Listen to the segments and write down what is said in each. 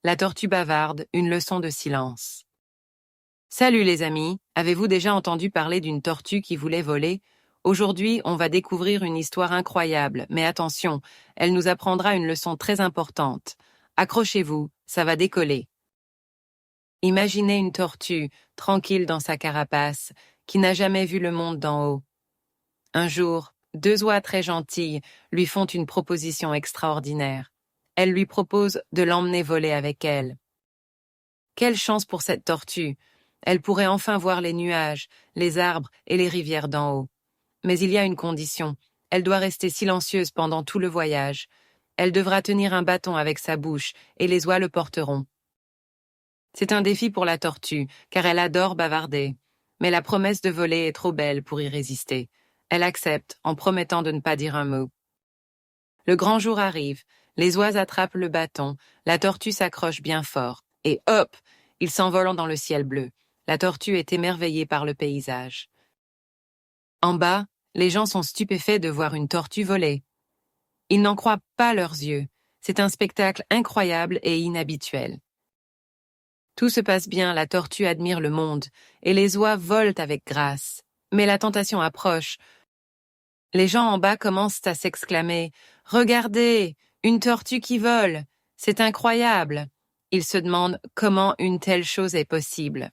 La tortue bavarde, une leçon de silence. Salut les amis, avez-vous déjà entendu parler d'une tortue qui voulait voler? Aujourd'hui, on va découvrir une histoire incroyable, mais attention, elle nous apprendra une leçon très importante. Accrochez-vous, ça va décoller. Imaginez une tortue, tranquille dans sa carapace, qui n'a jamais vu le monde d'en haut. Un jour, deux oies très gentilles lui font une proposition extraordinaire. Elles lui proposent de l'emmener voler avec elles. Quelle chance pour cette tortue! Elle pourrait enfin voir les nuages, les arbres et les rivières d'en haut. Mais il y a une condition. Elle doit rester silencieuse pendant tout le voyage. Elle devra tenir un bâton avec sa bouche et les oies le porteront. C'est un défi pour la tortue, car elle adore bavarder. Mais la promesse de voler est trop belle pour y résister. Elle accepte en promettant de ne pas dire un mot. Le grand jour arrive, les oies attrapent le bâton, la tortue s'accroche bien fort, et hop, ils s'envolent dans le ciel bleu. La tortue est émerveillée par le paysage. En bas, les gens sont stupéfaits de voir une tortue voler. Ils n'en croient pas leurs yeux. C'est un spectacle incroyable et inhabituel. Tout se passe bien, la tortue admire le monde, et les oies volent avec grâce. Mais la tentation approche. Les gens en bas commencent à s'exclamer « Regardez, une tortue qui vole! C'est incroyable !» Ils se demandent comment une telle chose est possible.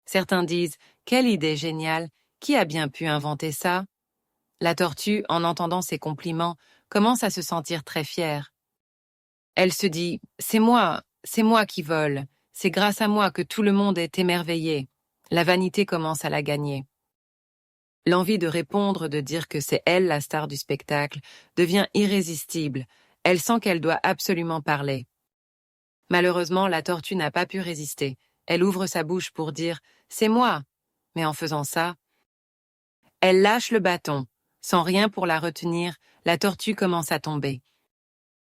Certains disent « Quelle idée géniale! Qui a bien pu inventer ça ?» La tortue, en entendant ces compliments, commence à se sentir très fière. Elle se dit « c'est moi qui vole. C'est grâce à moi que tout le monde est émerveillé. » La vanité commence à la gagner. L'envie de répondre, de dire que c'est elle la star du spectacle, devient irrésistible. Elle sent qu'elle doit absolument parler. Malheureusement, la tortue n'a pas pu résister. Elle ouvre sa bouche pour dire « c'est moi ». Mais en faisant ça, elle lâche le bâton. Sans rien pour la retenir, la tortue commence à tomber.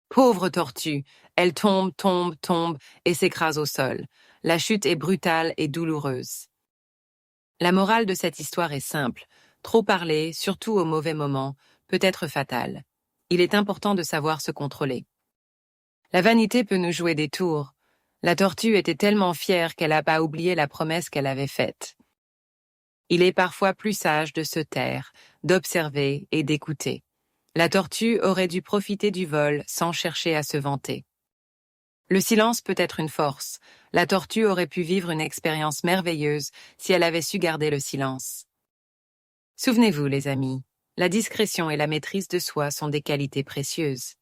Pauvre tortue, elle tombe et s'écrase au sol. La chute est brutale et douloureuse. La morale de cette histoire est simple. Trop parler, surtout au mauvais moment, peut être fatal. Il est important de savoir se contrôler. La vanité peut nous jouer des tours. La tortue était tellement fière qu'elle n'a pas oublié la promesse qu'elle avait faite. Il est parfois plus sage de se taire, d'observer et d'écouter. La tortue aurait dû profiter du vol sans chercher à se vanter. Le silence peut être une force. La tortue aurait pu vivre une expérience merveilleuse si elle avait su garder le silence. Souvenez-vous, les amis, la discrétion et la maîtrise de soi sont des qualités précieuses.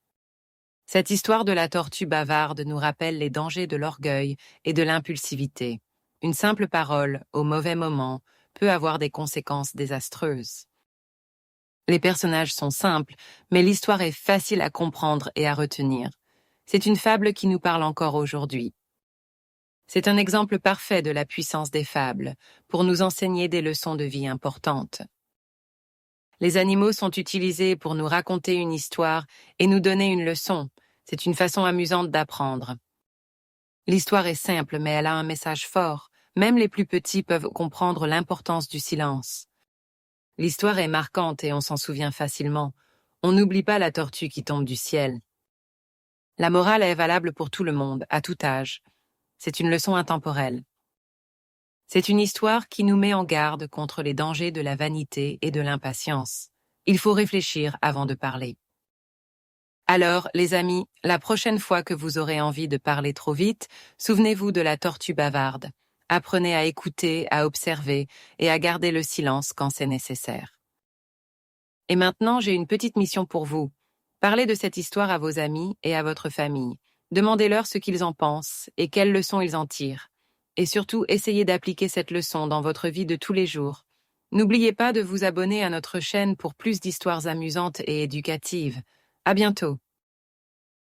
Cette histoire de la tortue bavarde nous rappelle les dangers de l'orgueil et de l'impulsivité. Une simple parole, au mauvais moment, peut avoir des conséquences désastreuses. Les personnages sont simples, mais l'histoire est facile à comprendre et à retenir. C'est une fable qui nous parle encore aujourd'hui. C'est un exemple parfait de la puissance des fables, pour nous enseigner des leçons de vie importantes. Les animaux sont utilisés pour nous raconter une histoire et nous donner une leçon. C'est une façon amusante d'apprendre. L'histoire est simple, mais elle a un message fort. Même les plus petits peuvent comprendre l'importance du silence. L'histoire est marquante et on s'en souvient facilement. On n'oublie pas la tortue qui tombe du ciel. La morale est valable pour tout le monde, à tout âge. C'est une leçon intemporelle. C'est une histoire qui nous met en garde contre les dangers de la vanité et de l'impatience. Il faut réfléchir avant de parler. Alors, les amis, la prochaine fois que vous aurez envie de parler trop vite, souvenez-vous de la tortue bavarde. Apprenez à écouter, à observer et à garder le silence quand c'est nécessaire. Et maintenant, j'ai une petite mission pour vous. Parlez de cette histoire à vos amis et à votre famille. Demandez-leur ce qu'ils en pensent et quelles leçons ils en tirent. Et surtout, essayez d'appliquer cette leçon dans votre vie de tous les jours. N'oubliez pas de vous abonner à notre chaîne pour plus d'histoires amusantes et éducatives. À bientôt.